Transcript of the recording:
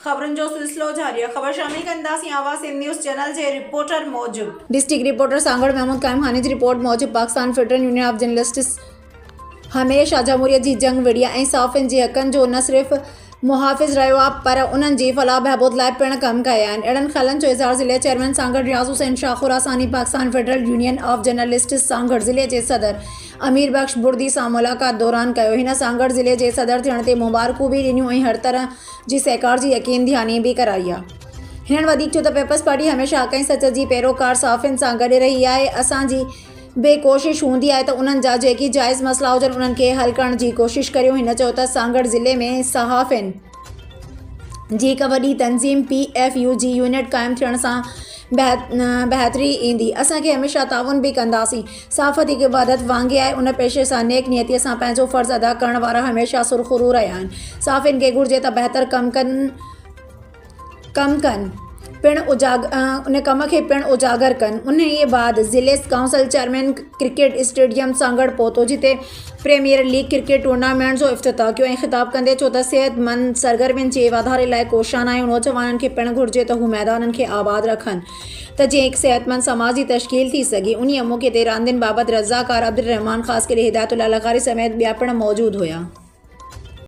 खबरन जो सिलसिलो जारी है। खबर शामिल कंदासीं आवाज़ न्यूज़ चैनल जे रिपोर्टर मौजूब डिस्ट्रिक्ट रिपोर्टर सांगड़ महमूद कायम खानी जी रिपोर्ट मौजूद Pakistan federal union of journalists हमेशा जमहूरियत जी जंग विड़ी ऐं साफ़िन जे हक़नि जो न सिर्फ़ मुहाफ़िज़ रहियो आहे पर उन्हनि जी फलाह बहबूद लाइ पिणु कमु कया आहिनि। अहिड़नि ख़्यालनि जो इज़हार ज़िले चेयरमैन सांगड़ रियाज़ Hussain Shah Khurasani Pakistan federal union of journalists Sanghar ज़िले जे सदर अमीर बख्श बुर्दी सां मुलाक़ात दौरान कयो। हिन सांगड़ ज़िले जे सदर थियण ते मुबारकूं बि ॾिनियूं ऐं हर तरह जी सहकार जी यकीन दहानी बि कराई आहे। हिननि वधीक चयो त पीपल्स पार्टी हमेशह हक़ ऐं सच जी पैरोकार साफ़िन सां गॾु रही आहे। असांजी बेकोशिश हूंदी आहे त उन्हनि जा जेकी जाइज़ मसला हुजनि उन्हनि खे हल करण जी कोशिश करियूं। हिन चयो त सांगड़ ज़िले में सहाफ़िन जी हिकु वॾी तंज़ीम PFU जी यूनिट क़ाइमु थियण सां बहितरी ईंदी। असांखे हमेशह ताउन बि कंदासीं। साफ़त हिकु इबादत वांगुरु आहे। उन पेशे सां नेक नियतीअ सां पंहिंजो फ़र्ज़ु अदा करण वारा हमेशह सुरख़ुरू रहिया आहिनि। साफ़िन खे घुरिजे त बहितर कमु कनि पिणु उन कम खे पिणु उजागर कनि। उन बाद ज़िले council chairman cricket stadium Sanghar पहुतो जिते प्रीमियर लीग क्रिकेट टूर्नामेंट जो इफ़्तिताह कयो ऐं ख़िताब कंदे चयो त सेहतमंद सरगर्मियुनि जे वाधारे लाइ कोशान आहियूं। नौजवाननि खे पिणु घुरिजे त हू मैदाननि खे आबाद रखनि त जीअं हिकु सेहतमंद समाज जी तश्कील थी सघे। उन मौक़े ते रांदियुनि बाबति रज़ाकार अब्दुल रहमान ख़ासि करे हिदायतुल्लाह लखारी समेत ॿिया पिणु मौजूदु हुया।